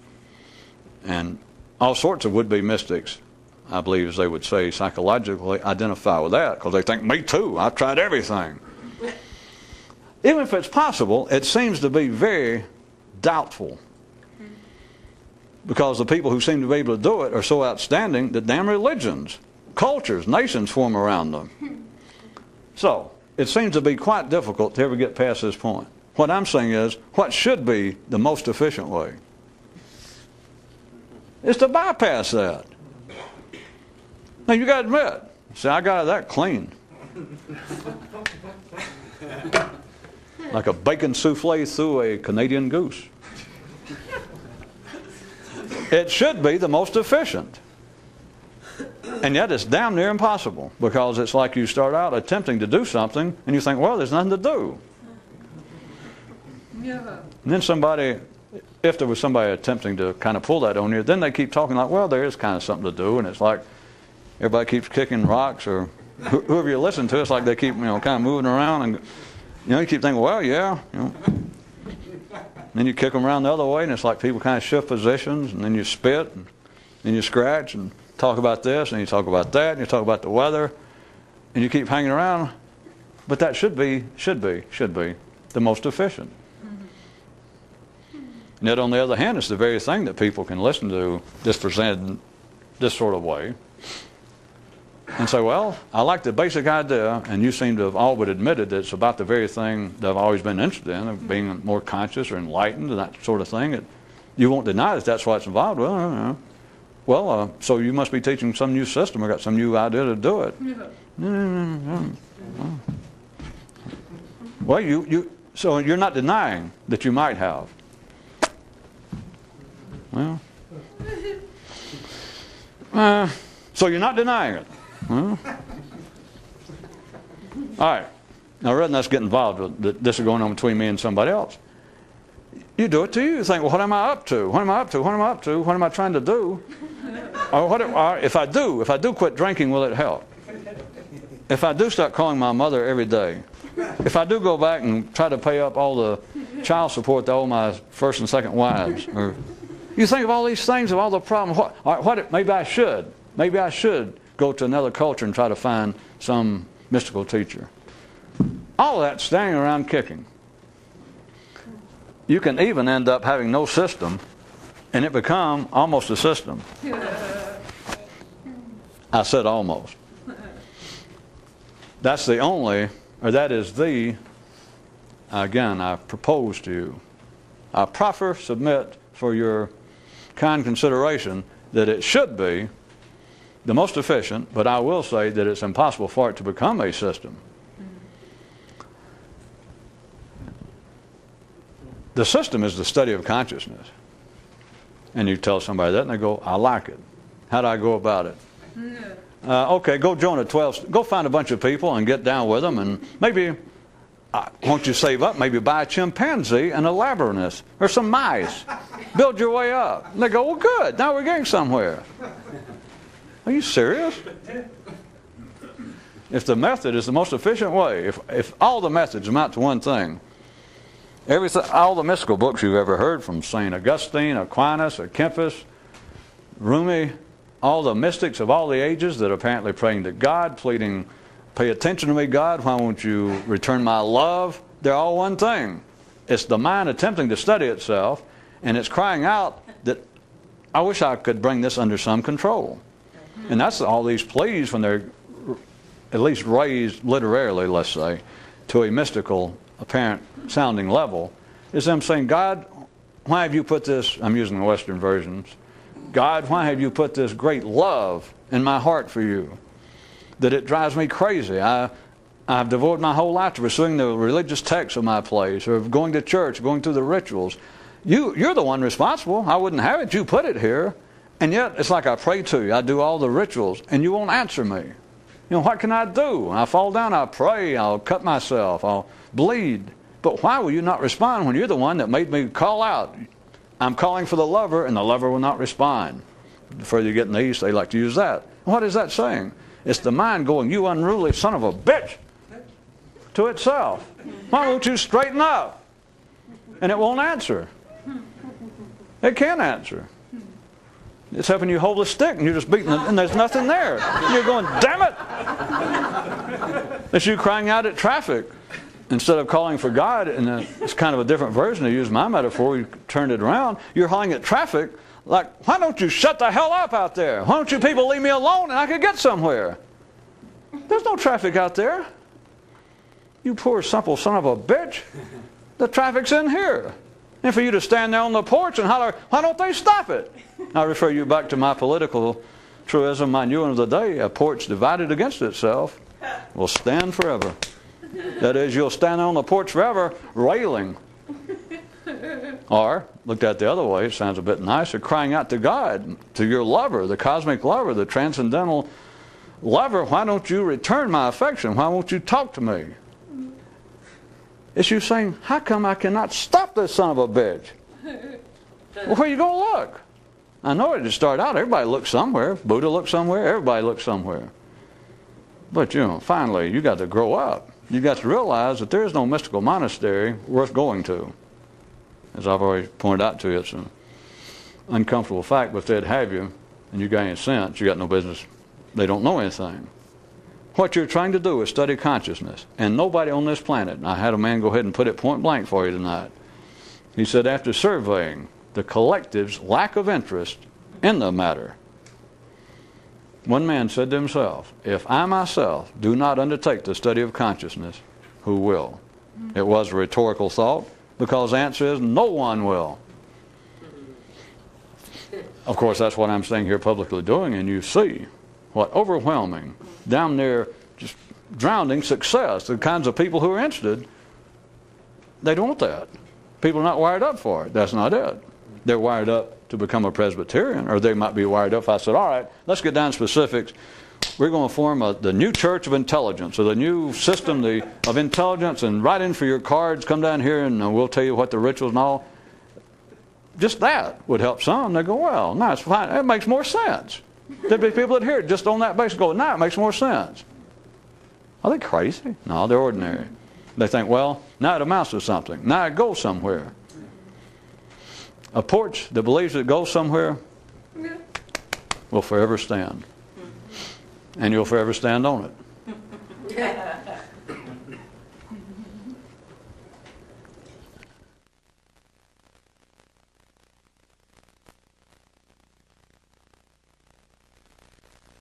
And all sorts of would-be mystics, I believe, as they would say, psychologically identify with that. Because they think, me too, I've tried everything. Even if it's possible, it seems to be very doubtful. Because the people who seem to be able to do it are so outstanding that damn religions, cultures, nations form around them. So, it seems to be quite difficult to ever get past this point. What I'm saying is, what should be the most efficient way is to bypass that. Now, you got to admit, see, I got that clean. Like a bacon souffle through a Canadian goose. It should be the most efficient. And yet it's damn near impossible, because it's like you start out attempting to do something and you think, well, there's nothing to do. Yeah. And then somebody, if there was somebody attempting to kind of pull that on you, then they keep talking like, well, there is kind of something to do, and it's like everybody keeps kicking rocks, or whoever you listen to, it's like they keep, kind of moving around, and you keep thinking, well, yeah, Then you kick them around the other way, and it's like people kind of shift positions, and then you spit, and then you scratch, and talk about this, and you talk about that, and you talk about the weather, and you keep hanging around. But that should be the most efficient. And yet, on the other hand, it's the very thing that people can listen to this presented in this sort of way and say, well, I like the basic idea, and you seem to have all but admitted that it's about the very thing that I've always been interested in, of being more conscious or enlightened and that sort of thing. You won't deny that that's what's involved. Well, so you must be teaching some new system or got some new idea to do it. Well, so you're not denying that you might have. Well, so you're not denying it. All right. Now, rather than us get involved with this is going on between me and somebody else, you do it to you. You think, well, what am I up to? What am I up to? What am I up to? What am I trying to do? Or if I do quit drinking, will it help? If I do start calling my mother every day, if I do go back and try to pay up all the child support to all my first and second wives, or you think of all these things, of all the problems. Maybe I should go to another culture and try to find some mystical teacher. All of that standing around kicking. You can even end up having no system, and it become almost a system. I said almost. That is the, again, I propose to you, I proffer, submit for your kind consideration that it should be the most efficient, but I will say that it's impossible for it to become a system. The system is the study of consciousness. And you tell somebody that, and they go, I like it. How do I go about it? Okay, go join go find a bunch of people and get down with them, and maybe, won't you save up, maybe buy a chimpanzee and a labyrinth, or some mice. Build your way up. And they go, well, good, now we're getting somewhere. Are you serious? if the method is the most efficient way, if all the methods amount to one thing, all the mystical books you've ever heard from St. Augustine, Aquinas, Kempis, Rumi, all the mystics of all the ages that are apparently praying to God, pleading, pay attention to me, God, why won't you return my love? They're all one thing. It's the mind attempting to study itself, and it's crying out that I wish I could bring this under some control. And that's all these pleas when they're at least raised literarily, let's say, to a mystical, apparent sounding level, is them saying, God, why have you put this, I'm using the Western versions, God, why have you put this great love in my heart for you, that it drives me crazy? I've devoted my whole life to pursuing the religious texts of my place, or going to church, going through the rituals. You're the one responsible. I wouldn't have it. You put it here. And yet, it's like I pray to you. I do all the rituals, and you won't answer me. You know, what can I do? I fall down, I pray, I'll cut myself, I'll bleed. But why will you not respond when you're the one that made me call out? I'm calling for the lover, and the lover will not respond. The further you get in the East, they like to use that. What is that saying? It's the mind going, you unruly son of a bitch, to itself. Why won't you straighten up? And it won't answer. It can't answer. It's helping you hold a stick and you're just beating it and there's nothing there. And you're going, damn it! It's you crying out at traffic. Instead of calling for God, and it's kind of a different version to use my metaphor, you turned it around, you're hollering at traffic like, why don't you shut the hell up out there? Why don't you people leave me alone and I could get somewhere? There's no traffic out there. You poor simple son of a bitch. The traffic's in here. And for you to stand there on the porch and holler, why don't they stop it? I refer you back to my political truism, my new one of the day, a porch divided against itself will stand forever. That is, you'll stand on the porch forever railing. Or, looked at the other way, it sounds a bit nicer, crying out to God, to your lover, the cosmic lover, the transcendental lover, why don't you return my affection? Why won't you talk to me? It's you saying, how come I cannot stop this son of a bitch? Well, where are you going to look? I know it just started out, everybody looked somewhere. Buddha looked somewhere, everybody looked somewhere. But, you know, finally, you got to grow up. You got to realize that there is no mystical monastery worth going to. As I've already pointed out to you, it's an uncomfortable fact, but if they'd have you, and you got any sense, you got no business. They don't know anything. What you're trying to do is study consciousness. And nobody on this planet, and I had a man go ahead and put it point blank for you tonight. He said, after surveying the collective's lack of interest in the matter, one man said to himself, if I myself do not undertake the study of consciousness, who will? It was a rhetorical thought, because the answer is no one will. Of course, that's what I'm saying here publicly doing, and you see what overwhelming, down there, just drowning success. The kinds of people who are interested, they don't want that. People are not wired up for it. That's not it. They're wired up to become a Presbyterian, or they might be wired up if I said, all right, let's get down to specifics. We're going to form the new church of intelligence, or the new system of intelligence, and write in for your cards, come down here and we'll tell you what the rituals and all. Just that would help some. They go, well, no, it's fine. It makes more sense. There'd be people that hear it just on that basis go, no, it makes more sense. Are they crazy? No, they're ordinary. They think, well, now it amounts to something. Now it goes somewhere. A porch that believes it goes somewhere will forever stand. And you'll forever stand on it.